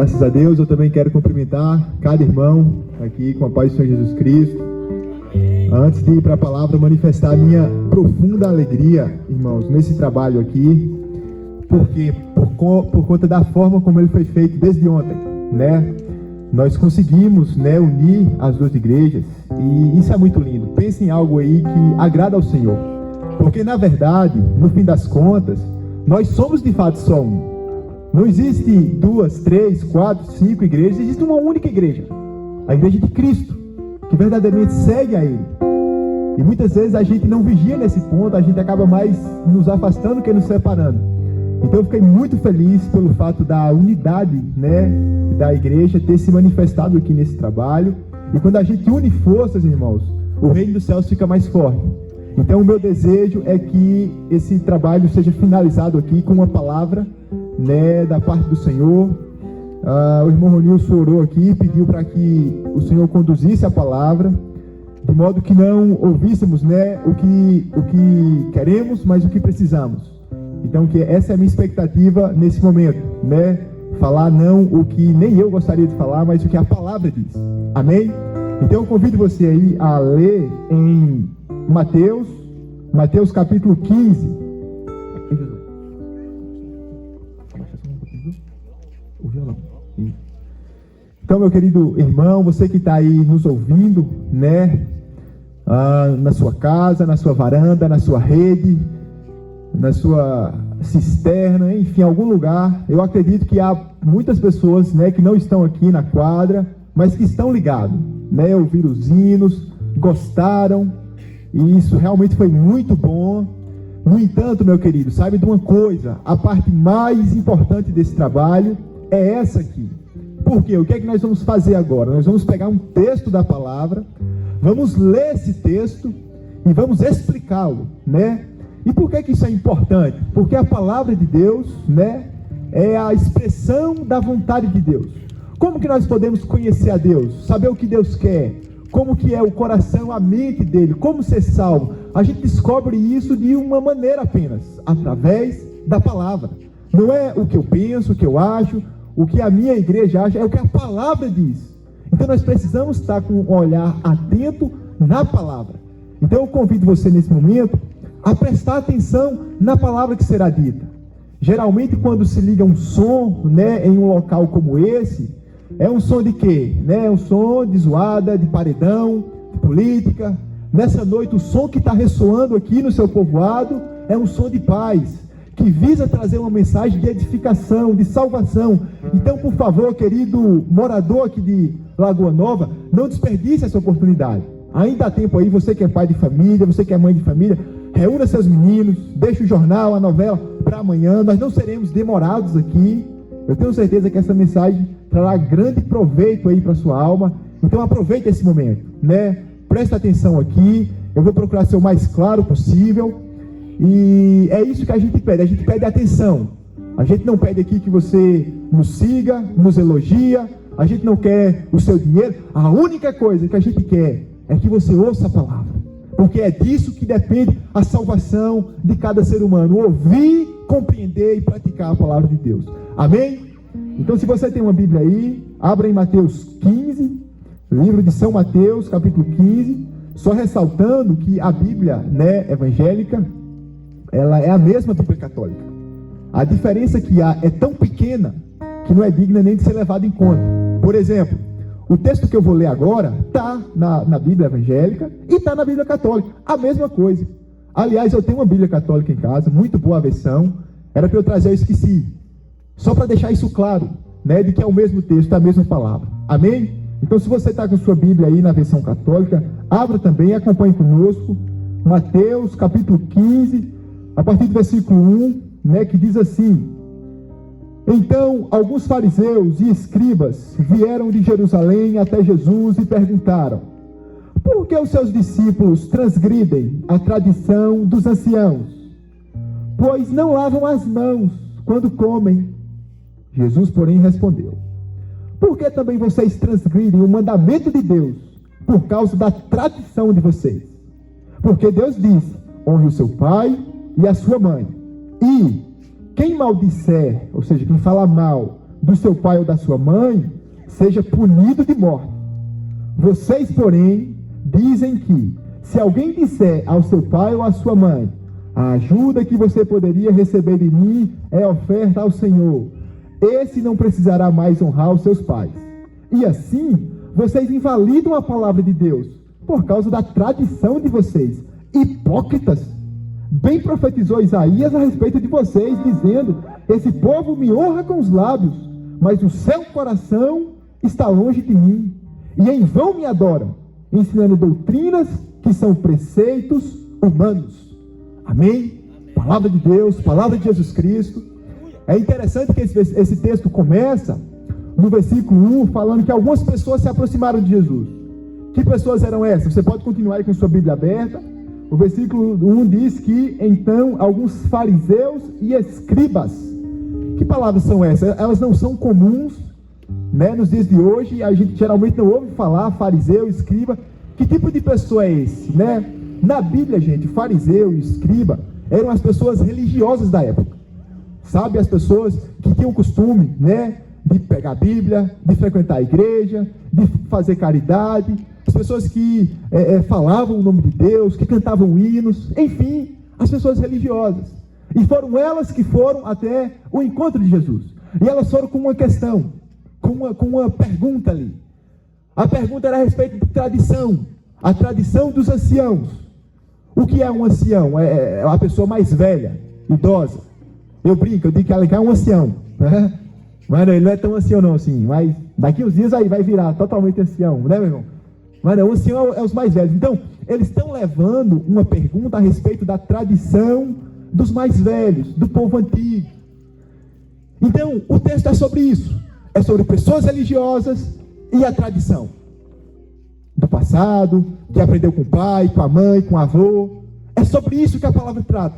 Graças a Deus, eu também quero cumprimentar cada irmão aqui com a paz do Senhor Jesus Cristo. Antes de ir para a palavra, manifestar a minha profunda alegria, irmãos, nesse trabalho aqui, porque por conta da forma como ele foi feito desde ontem, né? Nós conseguimos, né, unir as duas igrejas, e isso é muito lindo. Pense em algo aí que agrada ao Senhor, porque na verdade, no fim das contas, nós somos de fato só um. Não existe 2, 3, 4, 5 igrejas, existe uma única igreja, a igreja de Cristo, que verdadeiramente segue a Ele. E muitas vezes a gente não vigia nesse ponto, a gente acaba mais nos afastando que nos separando. Então eu fiquei muito feliz pelo fato da unidade, né, da igreja ter se manifestado aqui nesse trabalho. E quando a gente une forças, irmãos, o reino dos céus fica mais forte. Então o meu desejo é que esse trabalho seja finalizado aqui com uma palavra, né, da parte do Senhor. O irmão Ronilson orou aqui, pediu para que o Senhor conduzisse a palavra, de modo que não ouvíssemos, né, o que queremos, mas o que precisamos. Então, que essa é a minha expectativa nesse momento, né? Falar não o que nem eu gostaria de falar, mas o que a palavra diz. Amém? Então eu convido você aí a ler em Mateus capítulo 15. Então, meu querido irmão, você que está aí nos ouvindo, né? Na sua casa, na sua varanda, na sua rede, na sua cisterna, enfim, algum lugar. Eu acredito que há muitas pessoas, né, que não estão aqui na quadra, mas que estão ligados, né? Ouviram os hinos, gostaram, e isso realmente foi muito bom. No entanto, meu querido, sabe de uma coisa? A parte mais importante desse trabalho é essa aqui. Por quê? O que é que nós vamos fazer agora? Nós vamos pegar um texto da palavra, vamos ler esse texto e vamos explicá-lo, né? E por que isso é importante? Porque a palavra de Deus, né, é a expressão da vontade de Deus. Como que nós podemos conhecer a Deus? Saber o que Deus quer? Como que é o coração, a mente dele? Como ser salvo? A gente descobre isso de uma maneira apenas, através da palavra. Não é o que eu penso, o que eu acho, o que a minha igreja acha, é o que a palavra diz. Então nós precisamos estar com um olhar atento na palavra. Então eu convido você nesse momento a prestar atenção na palavra que será dita. Geralmente quando se liga um som, né, em um local como esse, é um som de quê? Né? É um som de zoada, de paredão, de política. Nessa noite o som que está ressoando aqui no seu povoado é um som de paz, que visa trazer uma mensagem de edificação, de salvação. Então, por favor, querido morador aqui de Lagoa Nova, não desperdice essa oportunidade. Ainda há tempo aí, você que é pai de família, você que é mãe de família, reúna seus meninos, deixe o jornal, a novela para amanhã. Nós não seremos demorados aqui. Eu tenho certeza que essa mensagem trará grande proveito aí para sua alma. Então aproveite esse momento, né? Presta atenção aqui. Eu vou procurar ser o mais claro possível. E é isso que a gente pede atenção. A gente não pede aqui que você nos siga, nos elogia. A gente não quer o seu dinheiro. A única coisa que a gente quer é que você ouça a palavra, porque é disso que depende a salvação de cada ser humano: ouvir, compreender e praticar a palavra de Deus. Amém? Então, se você tem uma Bíblia aí, abra em Mateus 15, livro de São Mateus, capítulo 15. Só ressaltando que a Bíblia, né, evangélica, ela é a mesma Bíblia católica. A diferença que há é tão pequena que não é digna nem de ser levada em conta. Por exemplo, o texto que eu vou ler agora está na Bíblia evangélica e está na Bíblia católica. A mesma coisa. Aliás, eu tenho uma Bíblia católica em casa, muito boa a versão. Era para eu trazer, eu esqueci. Só para deixar isso claro, né, de que é o mesmo texto, a mesma palavra. Amém? Então, se você está com sua Bíblia aí na versão católica, abra também e acompanhe conosco. Mateus, capítulo 15, a partir do versículo 1, né, que diz assim: Então, alguns fariseus e escribas vieram de Jerusalém até Jesus e perguntaram: Por que os seus discípulos transgridem a tradição dos anciãos, pois não lavam as mãos quando comem? Jesus, porém, respondeu: Por que também vocês transgridem o mandamento de Deus por causa da tradição de vocês? Porque Deus disse: honre o seu pai e a sua mãe. E quem maldisser, ou seja, quem fala mal do seu pai ou da sua mãe, seja punido de morte. Vocês, porém, dizem que, se alguém disser ao seu pai ou à sua mãe, a ajuda que você poderia receber de mim é oferta ao Senhor, esse não precisará mais honrar os seus pais. E assim, vocês invalidam a palavra de Deus, por causa da tradição de vocês. Hipócritas! Bem profetizou Isaías a respeito de vocês, dizendo: esse povo me honra com os lábios, mas o seu coração está longe de mim, e em vão me adoram, ensinando doutrinas que são preceitos humanos. Amém? Palavra de Deus, palavra de Jesus Cristo. É interessante que esse texto começa no versículo 1, falando que algumas pessoas se aproximaram de Jesus. Que pessoas eram essas? Você pode continuar aí com sua Bíblia aberta. O versículo 1 diz que, então, alguns fariseus e escribas. Que palavras são essas? Elas não são comuns, né, nos dias de hoje. A gente geralmente não ouve falar fariseu, escriba. Que tipo de pessoa é esse, né? Na Bíblia, gente, fariseu e escriba eram as pessoas religiosas da época. Sabe, as pessoas que tinham o costume, né, de pegar a Bíblia, de frequentar a igreja, de fazer caridade. As pessoas que falavam o nome de Deus, que cantavam hinos, enfim, as pessoas religiosas. E foram elas que foram até o encontro de Jesus. E elas foram com uma questão, com uma pergunta ali. A pergunta era a respeito de tradição, a tradição dos anciãos. O que é um ancião? É a pessoa mais velha, idosa. Eu brinco, eu digo que ela é um ancião, né? Mas não, ele não é tão ancião não, assim, mas daqui uns dias aí vai virar totalmente ancião, né, meu irmão? Mas não, o ancião é os mais velhos. Então, eles estão levando uma pergunta a respeito da tradição dos mais velhos, do povo antigo. Então, o texto é sobre isso. É sobre pessoas religiosas e a tradição do passado, que aprendeu com o pai, com a mãe, com o avô. É sobre isso que a palavra trata.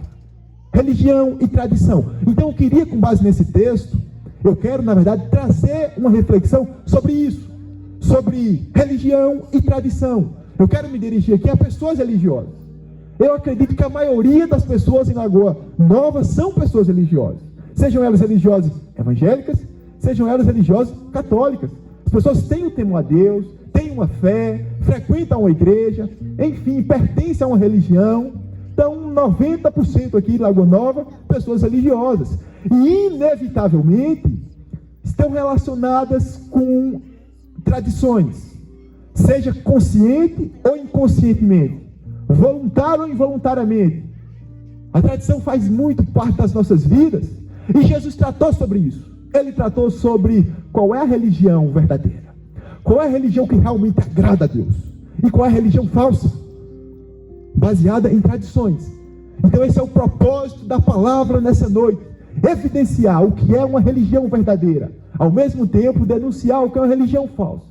Religião e tradição. Então, eu queria, com base nesse texto, eu quero, na verdade, trazer uma reflexão sobre isso. Sobre religião e tradição. Eu quero me dirigir aqui a pessoas religiosas. Eu acredito que a maioria das pessoas em Lagoa Nova são pessoas religiosas. Sejam elas religiosas evangélicas, sejam elas religiosas católicas. As pessoas têm o temor a Deus, têm uma fé, frequentam uma igreja, enfim, pertencem a uma religião. Então, 90% aqui em Lagoa Nova, pessoas religiosas. E, inevitavelmente, estão relacionadas com tradições, seja consciente ou inconscientemente, voluntário ou involuntariamente. A tradição faz muito parte das nossas vidas, e Jesus tratou sobre isso. Ele tratou sobre qual é a religião verdadeira, qual é a religião que realmente agrada a Deus, e qual é a religião falsa, baseada em tradições. Então esse é o propósito da palavra nessa noite, evidenciar o que é uma religião verdadeira, ao mesmo tempo denunciar o que é uma religião falsa.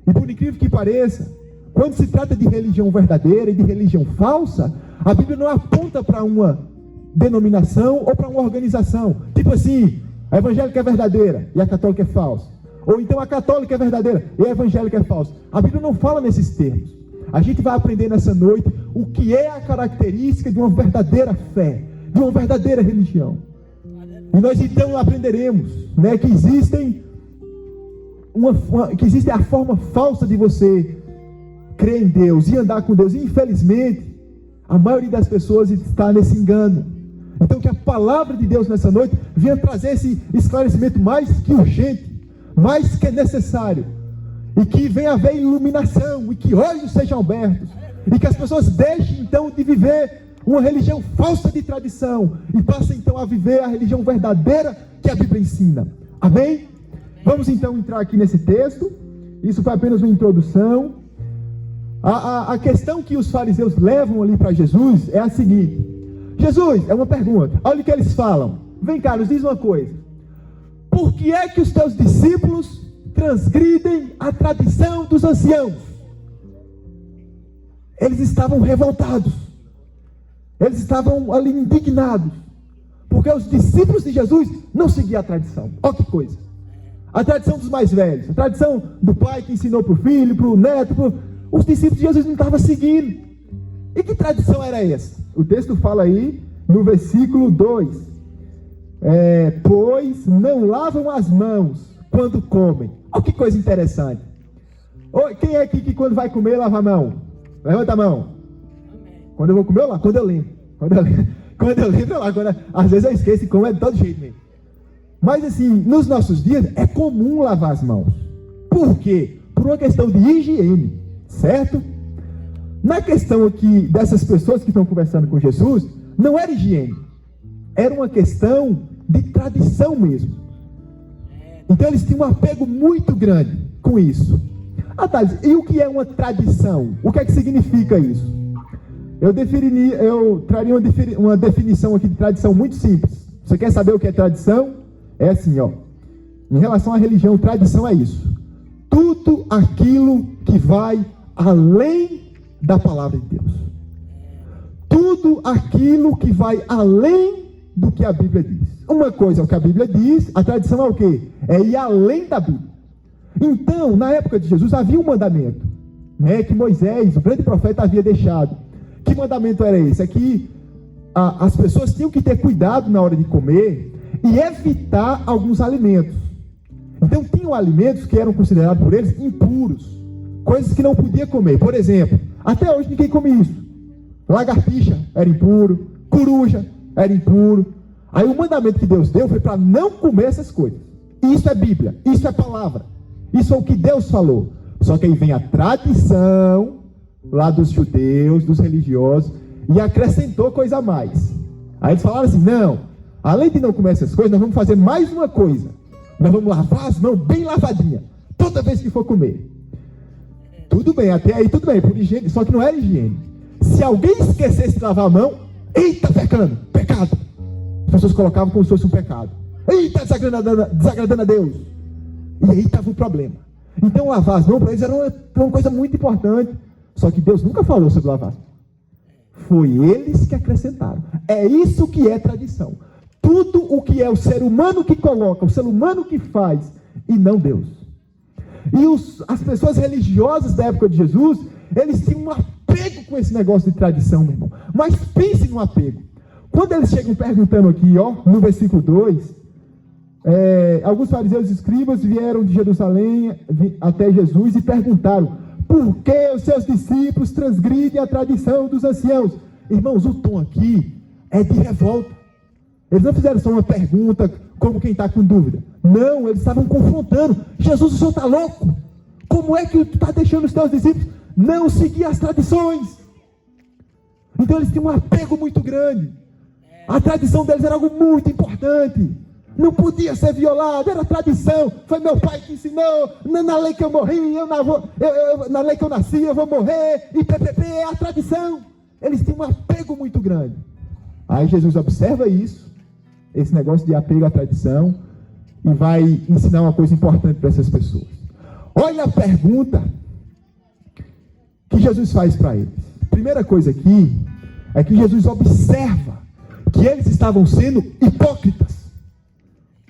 E por incrível que pareça, quando se trata de religião verdadeira e de religião falsa, a Bíblia não aponta para uma denominação ou para uma organização, tipo assim, a evangélica é verdadeira e a católica é falsa, ou então a católica é verdadeira e a evangélica é falsa. A Bíblia não fala nesses termos. A gente vai aprender nessa noite o que é a característica de uma verdadeira fé, de uma verdadeira religião. E nós então aprenderemos, né, que existe a forma falsa de você crer em Deus e andar com Deus. E infelizmente, a maioria das pessoas está nesse engano. Então que a palavra de Deus nessa noite venha trazer esse esclarecimento mais que urgente, mais que necessário. E que venha haver iluminação, e que olhos sejam abertos, e que as pessoas deixem então de viver uma religião falsa de tradição, e passem então a viver a religião verdadeira que a Bíblia ensina. Amém? Vamos então entrar aqui nesse texto. Isso foi apenas uma introdução. A questão que os fariseus levam ali para Jesus é a seguinte: Jesus, é uma pergunta, olha o que eles falam. Vem cá, nos diz uma coisa. Por que é que os teus discípulos transgridem a tradição dos anciãos? Eles estavam revoltados. Eles estavam ali indignados, porque os discípulos de Jesus não seguiam a tradição. Olha que coisa. A tradição dos mais velhos, a tradição do pai que ensinou para o filho, para o neto, os discípulos de Jesus não estavam seguindo. E que tradição era essa? O texto fala aí no versículo 2. pois não lavam as mãos quando comem. Olha que coisa interessante. Quem é aqui que quando vai comer lava a mão? Levanta a mão. Quando eu vou comer, eu lavo. Quando eu lembro. Quando eu lembro, eu lavo. Às vezes eu esqueço e como é de todo jeito mesmo. Mas assim, nos nossos dias é comum lavar as mãos. Por quê? Por uma questão de higiene, certo? Na questão aqui dessas pessoas que estão conversando com Jesus, não era higiene. Era uma questão de tradição mesmo. Então eles tinham um apego muito grande com isso. Thales, e o que é uma tradição? O que é que significa isso? Eu traria uma definição aqui de tradição muito simples. Você quer saber o que é tradição? É assim, ó. Em relação à religião, tradição é isso. Tudo aquilo que vai além da palavra de Deus. Tudo aquilo que vai além do que a Bíblia diz. Uma coisa é o que a Bíblia diz, a tradição é o quê? É ir além da Bíblia. Então, na época de Jesus, havia um mandamento, né, que Moisés, o grande profeta, havia deixado. Que mandamento era esse? É que as pessoas tinham que ter cuidado na hora de comer e evitar alguns alimentos. Então, tinham alimentos que eram considerados por eles impuros, coisas que não podia comer. Por exemplo, até hoje ninguém come isso. Lagartixa era impuro, coruja era impuro. Aí o mandamento que Deus deu foi para não comer essas coisas. Isso é Bíblia, isso é palavra, isso é o que Deus falou. Só que aí vem a tradição lá dos judeus, dos religiosos, e acrescentou coisa a mais. Aí eles falaram assim, não, além de não comer essas coisas, nós vamos fazer mais uma coisa. Nós vamos lavar as mãos bem lavadinha, toda vez que for comer. Tudo bem, até aí tudo bem, por higiene, só que não era higiene. Se alguém esquecesse de lavar a mão, eita, pecado. As pessoas colocavam como se fosse um pecado. Eita, desagradando a Deus. E aí estava o problema. Então lavar as mãos para eles era uma coisa muito importante. Só que Deus nunca falou sobre lavar as mãos. Foi eles que acrescentaram. É isso que é tradição. Tudo o que é o ser humano que coloca, o ser humano que faz, e não Deus. E as pessoas religiosas da época de Jesus, eles tinham um apego com esse negócio de tradição, meu irmão. Mas pense no apego. Quando eles chegam perguntando aqui, ó, no versículo 2, alguns fariseus e escribas vieram de Jerusalém até Jesus e perguntaram, por que os seus discípulos transgridem a tradição dos anciãos? Irmãos, o tom aqui é de revolta. Eles não fizeram só uma pergunta como quem está com dúvida. Não, eles estavam confrontando. Jesus, o senhor está louco? Como é que tu está deixando os teus discípulos não seguir as tradições? Então eles tinham um apego muito grande. A tradição deles era algo muito importante. Não podia ser violado, era tradição. Foi meu pai que ensinou. Na lei que eu morri, na lei que eu nasci, eu vou morrer. E PPP é a tradição. Eles tinham um apego muito grande. Aí Jesus observa isso, esse negócio de apego à tradição, e vai ensinar uma coisa importante para essas pessoas. Olha a pergunta que Jesus faz para eles. Primeira coisa aqui é que Jesus observa que eles estavam sendo hipócritas.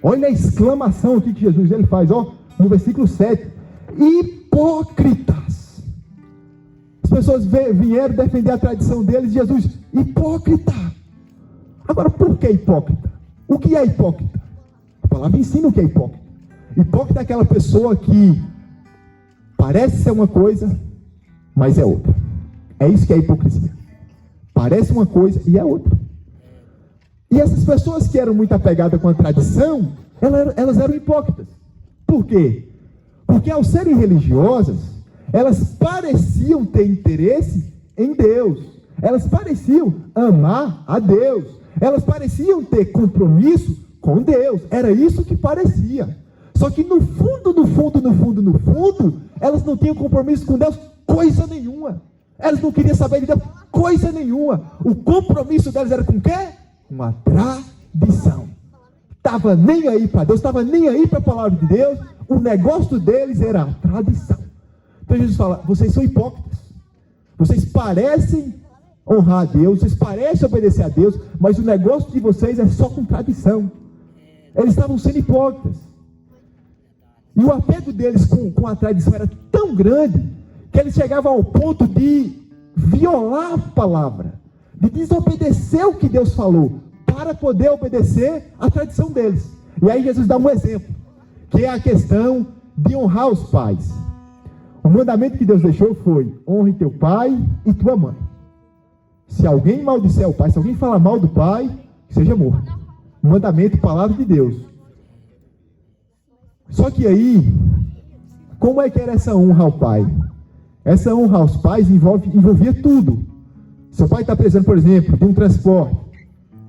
Olha a exclamação aqui que Jesus ele faz, ó, no versículo 7. Hipócritas. As pessoas vieram defender a tradição deles, e Jesus, hipócrita. Agora, por que hipócrita? O que é hipócrita? A palavra ensina o que é hipócrita. Hipócrita é aquela pessoa que parece ser uma coisa, mas é outra. É isso que é hipocrisia. Parece uma coisa e é outra. E essas pessoas que eram muito apegadas com a tradição, elas eram hipócritas. Por quê? Porque ao serem religiosas, elas pareciam ter interesse em Deus. Elas pareciam amar a Deus. Elas pareciam ter compromisso com Deus. Era isso que parecia. Só que no fundo, elas não tinham compromisso com Deus coisa nenhuma. Elas não queriam saber de Deus coisa nenhuma. O compromisso delas era com o quê? Com a tradição. Estava nem aí para Deus, estava nem aí para a palavra de Deus. O negócio deles era a tradição. Então Jesus fala, vocês são hipócritas. Vocês parecem honrar a Deus, vocês parecem obedecer a Deus, mas o negócio de vocês é só com tradição. Eles estavam sendo hipócritas. E o apego deles com a tradição era tão grande, que eles chegavam ao ponto de violar a palavra, de desobedecer o que Deus falou, para poder obedecer à tradição deles. E aí Jesus dá um exemplo, que é a questão de honrar os pais. O mandamento que Deus deixou foi: honre teu pai e tua mãe. Se alguém maldisser o pai, se alguém falar mal do pai, seja morto. Mandamento, palavra de Deus. Só que aí, como é que era essa honra ao pai? Essa honra aos pais envolvia tudo. Seu pai está precisando, por exemplo, de um transporte.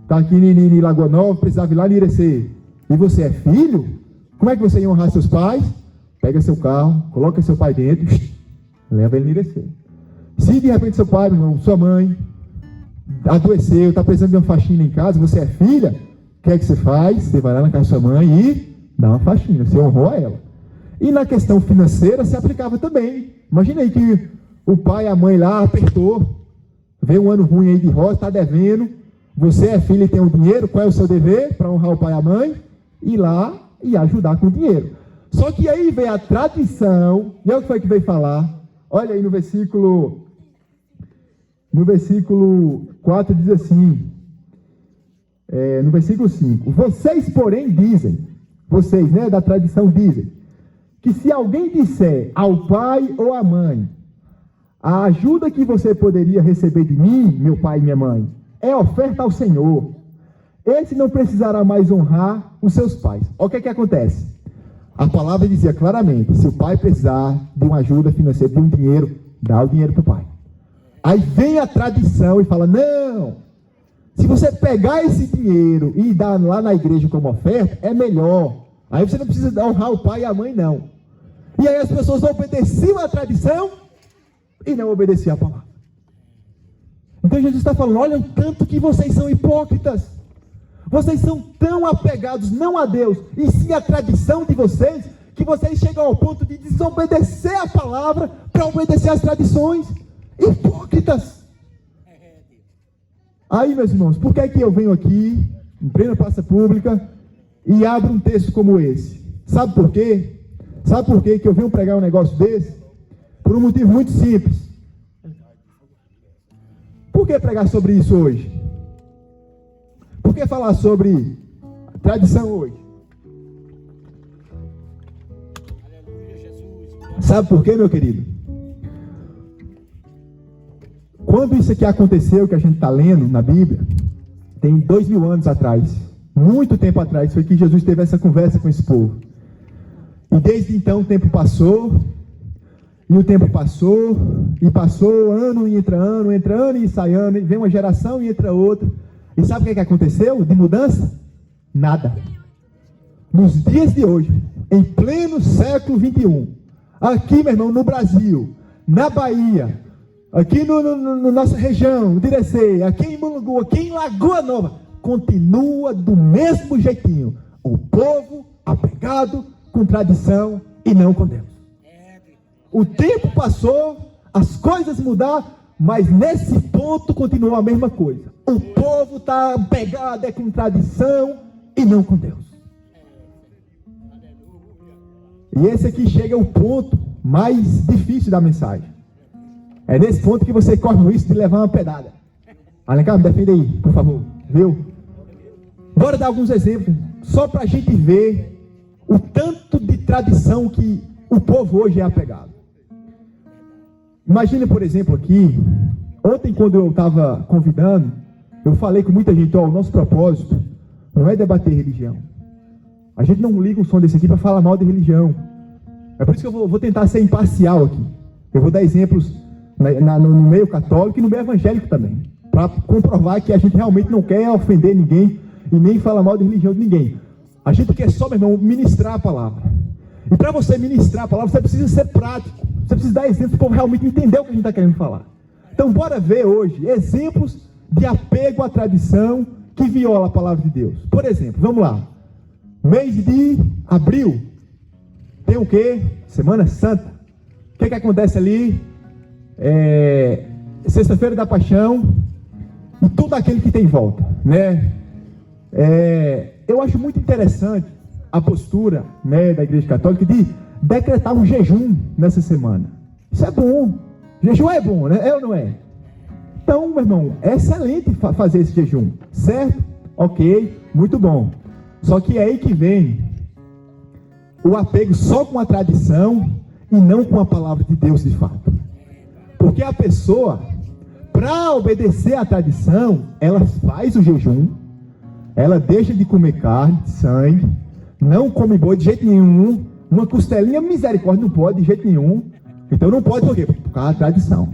Está aqui em Lagoa Nova, precisava ir lá em Irecê. E você é filho? Como é que você ia honrar seus pais? Pega seu carro, coloca seu pai dentro, leva ele em Irecê. Se de repente seu pai, meu irmão, sua mãe, adoeceu, está precisando de uma faxina em casa, você é filha, o que é que você faz? Você vai lá na casa da sua mãe e dá uma faxina, você honrou a ela. E na questão financeira se aplicava também. Imagina aí que o pai e a mãe lá apertou, veio um ano ruim aí de roça, está devendo, você é filho e tem um dinheiro, qual é o seu dever para honrar o pai e a mãe? Ir lá e ajudar com o dinheiro. Só que aí vem a tradição, e olha o que foi que veio falar, olha aí no versículo 4 diz assim, no versículo 5, vocês porém dizem, vocês, né, da tradição dizem, que se alguém disser ao pai ou à mãe, a ajuda que você poderia receber de mim, meu pai e minha mãe, é oferta ao Senhor, esse não precisará mais honrar os seus pais. Olha o que é que acontece. A palavra dizia claramente, se o pai precisar de uma ajuda financeira, de um dinheiro, dá o dinheiro para o pai. Aí vem a tradição e fala, não, se você pegar esse dinheiro e dar lá na igreja como oferta, é melhor. Aí você não precisa honrar o pai e a mãe, não. E aí as pessoas obedeciam à tradição e não obedeciam à palavra. Então Jesus está falando, olha o tanto que vocês são hipócritas. Vocês são tão apegados, não a Deus, e sim à tradição de vocês, que vocês chegam ao ponto de desobedecer a palavra para obedecer às tradições. Hipócritas. Aí, meus irmãos, por que é que eu venho aqui, em plena praça pública, e abro um texto como esse? Sabe por quê? Sabe por quê que eu venho pregar um negócio desse? Por um motivo muito simples. Por que pregar sobre isso hoje? Por que falar sobre tradição hoje? Sabe por quê, meu querido? Quando isso aqui aconteceu, que a gente está lendo na Bíblia, tem 2000 anos atrás, muito tempo atrás, foi que Jesus teve essa conversa com esse povo. E desde então o tempo passou, e o tempo passou, e passou, ano entra ano e sai ano, e vem uma geração e entra outra. E sabe o que aconteceu de mudança? Nada. Nos dias de hoje, em pleno século 21, aqui, meu irmão, no Brasil, na Bahia, aqui na nossa região, de Irecê, aqui em Mulungu, aqui em Lagoa Nova, continua do mesmo jeitinho. O povo apegado com tradição e não com Deus. O tempo passou, as coisas mudaram, mas nesse ponto continua a mesma coisa. O povo está apegado com tradição e não com Deus. E esse aqui chega ao ponto mais difícil da mensagem. É nesse ponto que você corre o risco de levar uma pedada. Alencar, me defenda aí, por favor. Viu? Bora dar alguns exemplos, só para a gente ver o tanto de tradição que o povo hoje é apegado. Imagina, por exemplo, aqui, ontem quando eu estava convidando, eu falei com muita gente, o nosso propósito não é debater religião. A gente não liga o som desse aqui para falar mal de religião. É por isso que eu vou tentar ser imparcial aqui. Eu vou dar exemplos no meio católico e no meio evangélico também, para comprovar que a gente realmente não quer ofender ninguém e nem falar mal de religião de ninguém. A gente quer só, meu irmão, ministrar a palavra. E para você ministrar a palavra, você precisa ser prático. Você precisa dar exemplos para o povo realmente entender o que a gente está querendo falar. Então, bora ver hoje exemplos de apego à tradição que viola a palavra de Deus. Por exemplo, vamos lá. Mês de abril. Tem o quê? Semana Santa. O que acontece ali? Sexta-feira da Paixão e tudo aquele que tem em volta, né? Eu acho muito interessante a postura, né, da Igreja Católica de decretar um jejum nessa semana. Isso é bom. Jejum é bom, né? É ou não é? Então, meu irmão, é excelente fazer esse jejum, certo? Ok, muito bom. Só que é aí que vem o apego só com a tradição e não com a palavra de Deus de fato. Porque a pessoa, para obedecer à tradição, ela faz o jejum, ela deixa de comer carne, sangue, não come boi de jeito nenhum, uma costelinha, misericórdia, não pode de jeito nenhum. Então não pode por quê? Por causa da tradição.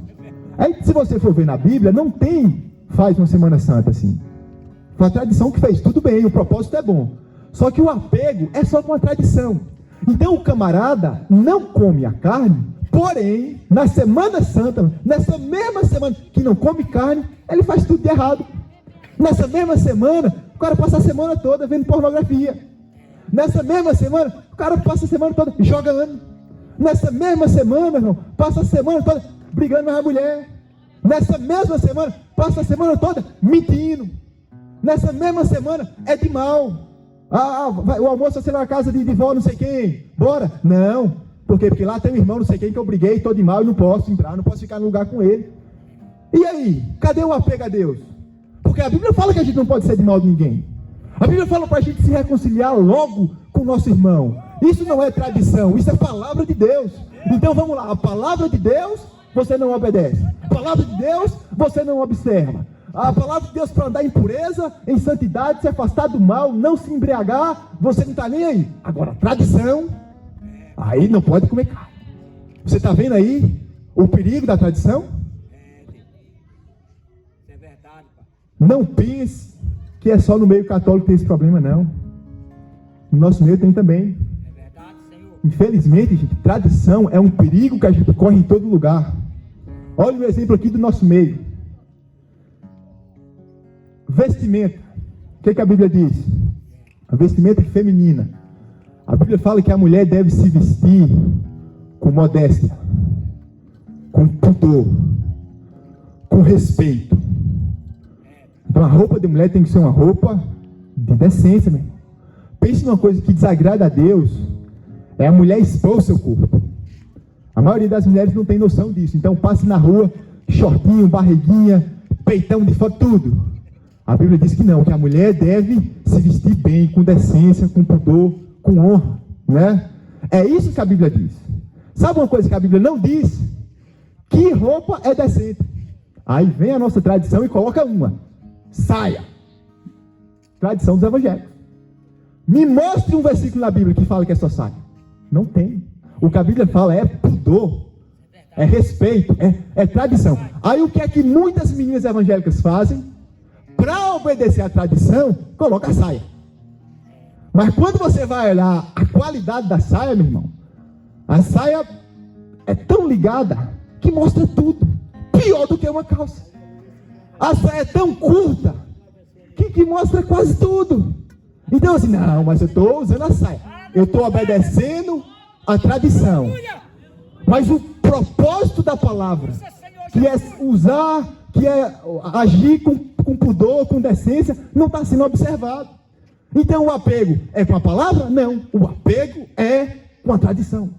Aí se você for ver na Bíblia, não tem, faz uma Semana Santa assim. Foi a tradição que fez, tudo bem, o propósito é bom. Só que o apego é só com a tradição. Então o camarada não come a carne, porém, na Semana Santa, nessa mesma semana que não come carne, ele faz tudo de errado. Nessa mesma semana, o cara passa a semana toda vendo pornografia. Nessa mesma semana, o cara passa a semana toda jogando. Nessa mesma semana, irmão, passa a semana toda brigando com a mulher. Nessa mesma semana, passa a semana toda mentindo. Nessa mesma semana, é de mal. O almoço vai ser na casa de vó não sei quem. Bora? Não. Por quê? Porque lá tem um irmão não sei quem que eu briguei, estou de mal e não posso entrar, não posso ficar no lugar com ele. E aí? Cadê o apego a Deus? Porque a Bíblia fala que a gente não pode ser de mal de ninguém. A Bíblia fala para a gente se reconciliar logo com o nosso irmão. Isso não é tradição, isso é palavra de Deus. Então vamos lá, a palavra de Deus você não obedece. A palavra de Deus você não observa. A palavra de Deus para andar em pureza, em santidade, se afastar do mal, não se embriagar, você não está nem aí. Agora, tradição, aí não pode comer carne. Você está vendo aí o perigo da tradição? É verdade, pai. Não pense que é só no meio católico que tem esse problema, não. No nosso meio tem também. É verdade, Senhor. Infelizmente, gente, tradição é um perigo que a gente corre em todo lugar. Olha o exemplo aqui do nosso meio. Vestimenta. O que a Bíblia diz? A vestimenta feminina. A Bíblia fala que a mulher deve se vestir com modéstia, com pudor, com respeito. Então a roupa de mulher tem que ser uma roupa de decência, meu irmão. Pense numa coisa que desagrada a Deus, é a mulher expor o seu corpo. A maioria das mulheres não tem noção disso. Então passe na rua, shortinho, barriguinha, peitão de fora, tudo. A Bíblia diz que não, que a mulher deve se vestir bem, com decência, com pudor, com honra, né? É isso que a Bíblia diz. Sabe uma coisa que a Bíblia não diz? Que roupa é decente. Aí vem a nossa tradição e coloca uma: saia. Tradição dos evangélicos. Me mostre um versículo na Bíblia que fala que é só saia. Não tem. O que a Bíblia fala é pudor, é respeito, é tradição. Aí o que é que muitas meninas evangélicas fazem? Para obedecer à tradição, coloca a saia. Mas quando você vai olhar a qualidade da saia, meu irmão, a saia é tão ligada que mostra tudo. Pior do que uma calça. A saia é tão curta que mostra quase tudo. Então assim, não, mas eu estou usando a saia. Eu estou obedecendo a tradição. Mas o propósito da palavra, que é usar, que é agir com pudor, com decência, não está sendo observado. Então o apego é com a palavra? Não. O apego é com a tradição.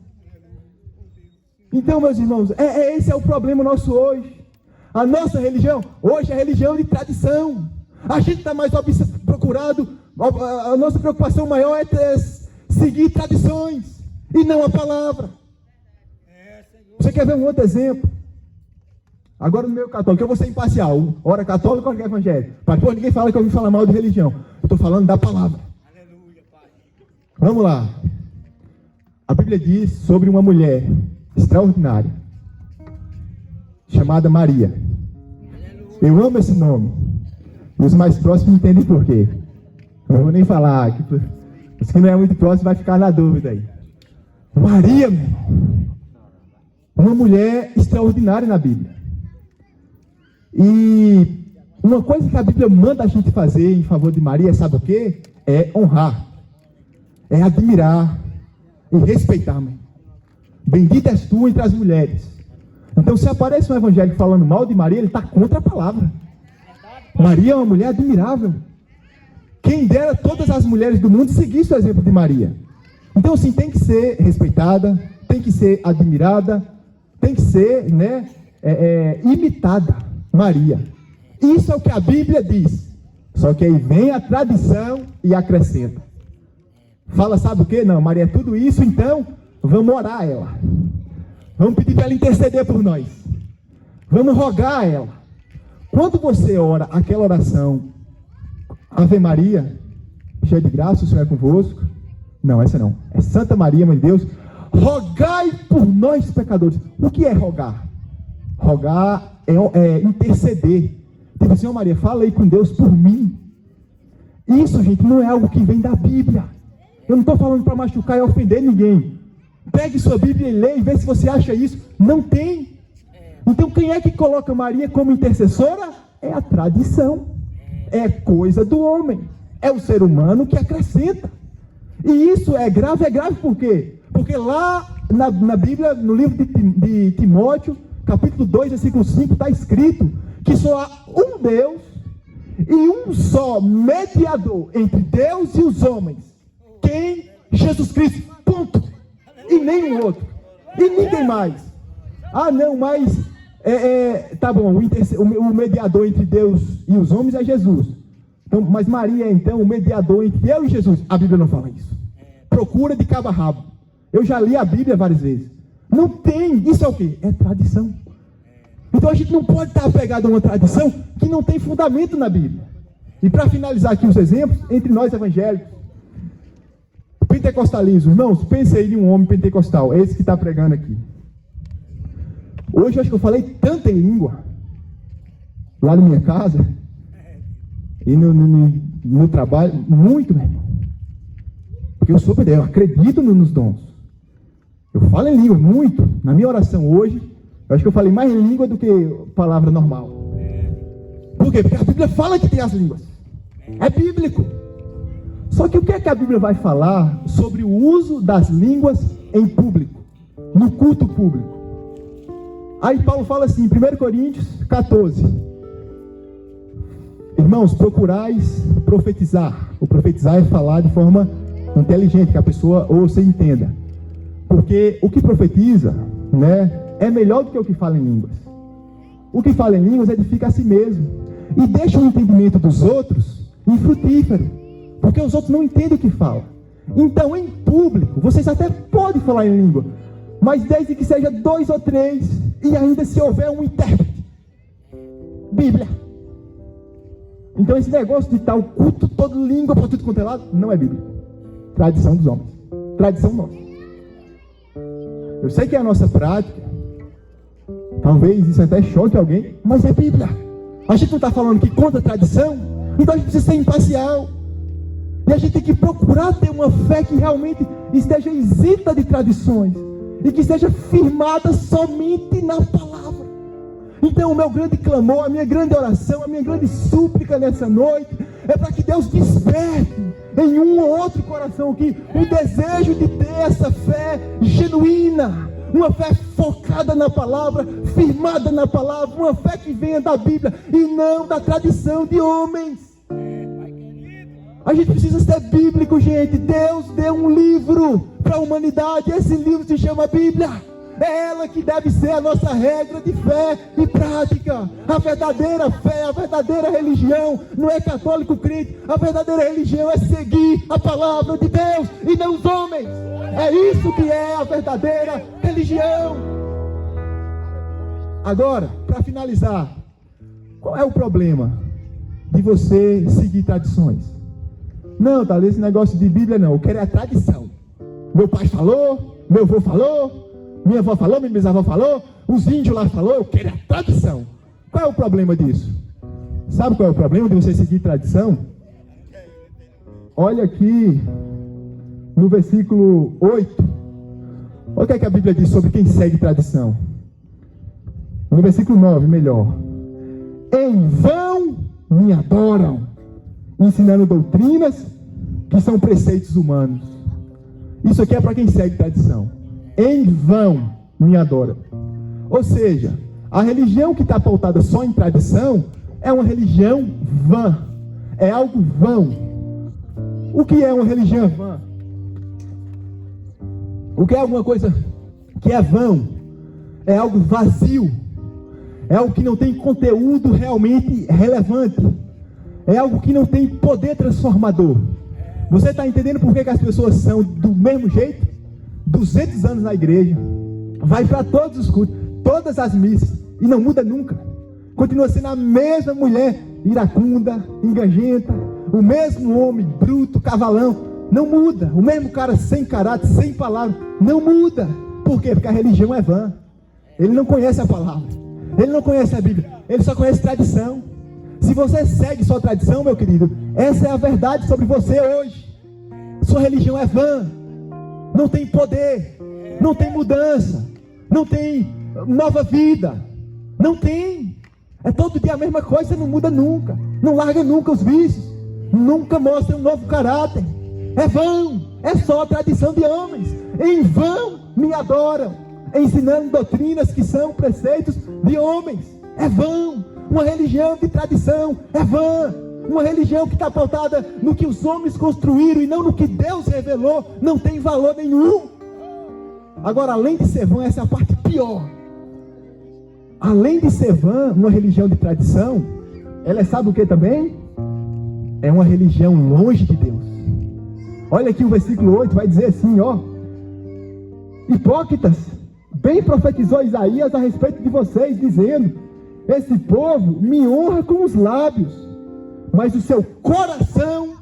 Então, meus irmãos, esse é o problema nosso hoje. A nossa religião, hoje é religião de tradição. A gente está mais procurado, a nossa preocupação maior é seguir tradições e não a palavra. Você quer ver um outro exemplo? Agora no meio católico, eu vou ser imparcial, ora católico, ora evangélico, para depois ninguém fala que eu vim falar mal de religião. Eu estou falando da palavra. Aleluia, Pai. Vamos lá. A Bíblia diz sobre uma mulher extraordinária, chamada Maria. Aleluia. Eu amo esse nome. E os mais próximos entendem por quê. Eu não vou nem falar, os que não é muito próximo vai ficar na dúvida aí. Maria, meu irmão, uma mulher extraordinária na Bíblia. E uma coisa que a Bíblia manda a gente fazer em favor de Maria, sabe o quê? É honrar, é admirar e respeitar, meu. Bendita és tu entre as mulheres. Então se aparece um evangélico falando mal de Maria, ele está contra a palavra. Maria é uma mulher admirável. Quem dera todas as mulheres do mundo seguissem o exemplo de Maria. Então assim, tem que ser respeitada, tem que ser admirada, tem que ser, imitada. Maria. Isso é o que a Bíblia diz. Só que aí vem a tradição e acrescenta. Fala, sabe o que? Não, Maria é tudo isso, então vamos orar a ela. Vamos pedir para ela interceder por nós. Vamos rogar a ela. Quando você ora aquela oração, Ave Maria, cheia de graça, o Senhor é convosco. Não, essa não. É Santa Maria, Mãe de Deus, rogai por nós pecadores. O que é rogar? Rogar é interceder. Tipo, Senhor Maria, fala aí com Deus por mim. Isso, gente, não é algo que vem da Bíblia. Eu não estou falando para machucar e ofender ninguém. Pegue sua Bíblia e leia e vê se você acha isso. Não tem. Então quem é que coloca Maria como intercessora? É a tradição. É coisa do homem. É o ser humano que acrescenta. E isso é grave por quê? Porque lá na Bíblia, no livro de Timóteo, capítulo 2, versículo 5, está escrito que só há um Deus e um só mediador entre Deus e os homens. Quem? Jesus Cristo. Ponto. E nenhum outro. E ninguém mais. Ah, não, mas tá bom, o mediador entre Deus e os homens é Jesus. Então, mas Maria é então o mediador entre eu e Jesus. A Bíblia não fala isso. Procura de cabo a rabo. Eu já li a Bíblia várias vezes. Não tem. Isso é o quê? É tradição. Então a gente não pode estar apegado a uma tradição que não tem fundamento na Bíblia. E para finalizar aqui os exemplos, entre nós evangélicos, pentecostalismo, irmãos, pense aí em um homem pentecostal, esse que está pregando aqui. Hoje eu acho que eu falei tanto em língua, lá na minha casa, e no trabalho, muito, meu irmão. Porque eu acredito nos dons. Eu falo em língua muito. Na minha oração hoje, eu acho que eu falei mais em língua do que palavra normal. Por quê? Porque a Bíblia fala que tem as línguas. É bíblico. Só que o que é que a Bíblia vai falar sobre o uso das línguas em público? No culto público. Aí Paulo fala assim, em 1 Coríntios 14. Irmãos, procurais profetizar. O profetizar é falar de forma inteligente, que a pessoa ouça e entenda. Porque o que profetiza, né, é melhor do que o que fala em línguas. O que fala em línguas edifica a si mesmo. E deixa o entendimento dos outros infrutífero. Porque os outros não entendem o que fala. Então, em público, vocês até podem falar em língua. Mas desde que seja 2 ou 3, e ainda se houver um intérprete. Bíblia. Então esse negócio de estar o culto todo língua para tudo quanto é lado, não é Bíblia. Tradição dos homens. Tradição nossa. Eu sei que é a nossa prática. Talvez isso até choque alguém, mas é Bíblia. A gente não está falando que contra a tradição, então a gente precisa ser imparcial. E a gente tem que procurar ter uma fé que realmente esteja isenta de tradições. E que seja firmada somente na palavra. Então o meu grande clamor, a minha grande oração, a minha grande súplica nessa noite é para que Deus desperte em um ou outro coração aqui o desejo de ter essa fé genuína, uma fé focada na palavra, firmada na palavra, uma fé que venha da Bíblia e não da tradição de homens. A gente precisa ser bíblico, gente. Deus deu um livro para a humanidade. Esse livro se chama Bíblia. É ela que deve ser a nossa regra de fé e prática. A verdadeira fé, a verdadeira religião não é católico crente. A verdadeira religião é seguir a palavra de Deus e não os homens. É isso que é a verdadeira religião. Agora, para finalizar, qual é o problema de você seguir tradições? Não, tá, esse negócio de Bíblia não, eu quero é a tradição. Meu pai falou, meu avô falou, minha avó falou, minha bisavó falou, os índios lá falou, eu quero a tradição. Qual é o problema disso? Sabe qual é o problema de você seguir tradição? Olha aqui no versículo 8. Olha o que é que a Bíblia diz sobre quem segue tradição. No versículo 9, melhor. Em vão me adoram, ensinando doutrinas que são preceitos humanos. Isso aqui é para quem segue tradição. Em vão me adoram. Ou seja, a religião que está pautada só em tradição é uma religião vã. É algo vão. O que é uma religião vã? O que é alguma coisa que é vão? É algo vazio. É algo que não tem conteúdo realmente relevante. É algo que não tem poder transformador. Você está entendendo por que as pessoas são do mesmo jeito? 200 anos na igreja, vai para todos os cultos, todas as missas, e não muda nunca. Continua sendo a mesma mulher iracunda, engajenta, o mesmo homem bruto, cavalão, não muda. O mesmo cara sem caráter, sem palavra, não muda. Por quê? Porque a religião é vã. Ele não conhece a palavra, ele não conhece a Bíblia, ele só conhece tradição. Se você segue sua tradição, meu querido, essa é a verdade sobre você hoje. Sua religião é vã, não tem poder, não tem mudança, não tem nova vida, não tem. É todo dia a mesma coisa, você não muda nunca, não larga nunca os vícios, nunca mostra um novo caráter. É vão, é só a tradição de homens. Em vão me adoram, ensinando doutrinas que são preceitos de homens. É vão. Uma religião de tradição é vã. Uma religião que está pautada no que os homens construíram e não no que Deus revelou, não tem valor nenhum. Agora, além de ser vã, essa é a parte pior. Além de ser vã, uma religião de tradição, ela sabe o que também? É uma religião longe de Deus. Olha aqui o versículo 8, vai dizer assim, ó: hipócritas, bem profetizou Isaías a respeito de vocês, dizendo: esse povo me honra com os lábios, mas o seu coração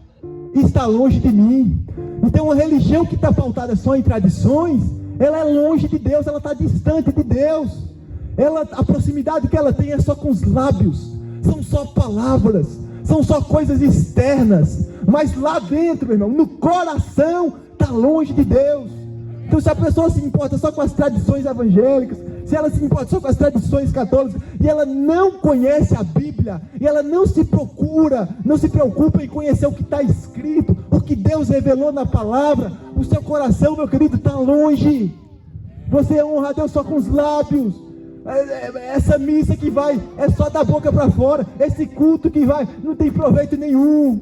está longe de mim. Então, uma religião que está pautada só em tradições, ela é longe de Deus, ela está distante de Deus. A proximidade que ela tem é só com os lábios, são só palavras, são só coisas externas, mas lá dentro, meu irmão, no coração, está longe de Deus. Então, se a pessoa se importa só com as tradições evangélicas, se ela se importa só com as tradições católicas, e ela não conhece a Bíblia, e ela não se preocupa em conhecer o que está escrito, o que Deus revelou na palavra, o seu coração, meu querido, está longe. Você honra a Deus só com os lábios. Essa missa que vai é só da boca para fora. Esse culto que vai não tem proveito nenhum.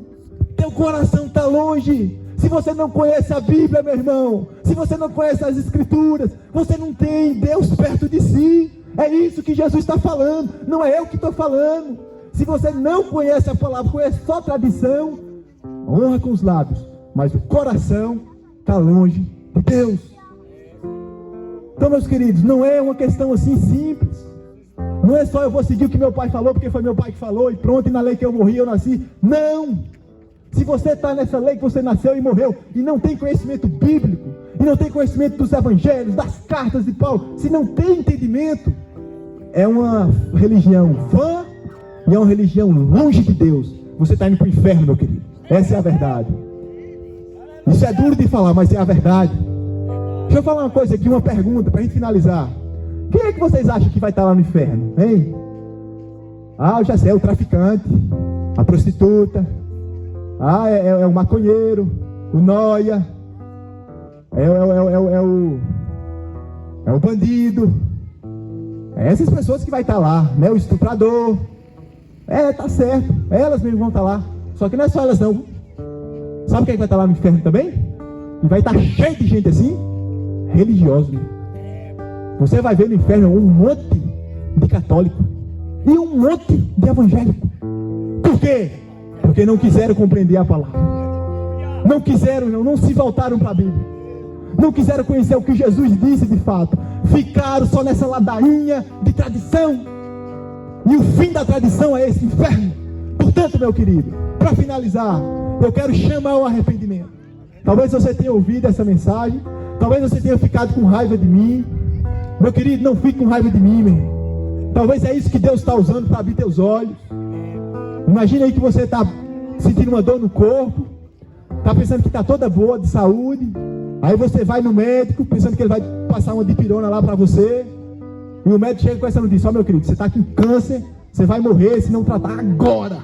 Teu coração está longe. Se você não conhece a Bíblia, meu irmão, se você não conhece as Escrituras, você não tem Deus perto de si. É isso que Jesus está falando, não é eu que estou falando. Se você não conhece a palavra, conhece só a tradição, honra com os lábios, mas o coração está longe de Deus. Então, meus queridos, não é uma questão assim simples. Não é só eu vou seguir o que meu pai falou, porque foi meu pai que falou, e pronto, e na lei que eu morri, eu nasci. Não! Se você está nessa lei que você nasceu e morreu, e não tem conhecimento bíblico, e não tem conhecimento dos evangelhos, das cartas de Paulo, se não tem entendimento, é uma religião vã, e é uma religião longe de Deus. Você está indo para o inferno, meu querido. Essa é a verdade. Isso é duro de falar, mas é a verdade. Deixa eu falar uma coisa aqui, uma pergunta para a gente finalizar. Quem é que vocês acham que vai estar lá no inferno, hein? Ah, eu já sei, é o traficante, a prostituta, é o maconheiro, o nóia, é o bandido. É essas pessoas que vai estar lá, né? O estuprador. Tá certo, elas mesmo vão estar lá. Só que não é só elas não. Sabe quem é que vai estar lá no inferno também? E vai estar cheio de gente assim, religioso. Você vai ver no inferno um monte de católico e um monte de evangélico. Por quê? Porque não quiseram compreender a palavra. Não quiseram, não se voltaram para a Bíblia. Não quiseram conhecer o que Jesus disse de fato. Ficaram só nessa ladainha de tradição. E o fim da tradição é esse inferno. Portanto, meu querido, para finalizar, eu quero chamar ao arrependimento. Talvez você tenha ouvido essa mensagem, talvez você tenha ficado com raiva de mim. Meu querido, não fique com raiva de mim, meu irmão. Talvez é isso que Deus está usando para abrir teus olhos. Imagina aí que você está sentindo uma dor no corpo, está pensando que está toda boa de saúde. Aí você vai no médico, pensando que ele vai passar uma dipirona lá para você. E o médico chega com essa notícia: ó, meu querido, você está com câncer, você vai morrer se não tratar agora.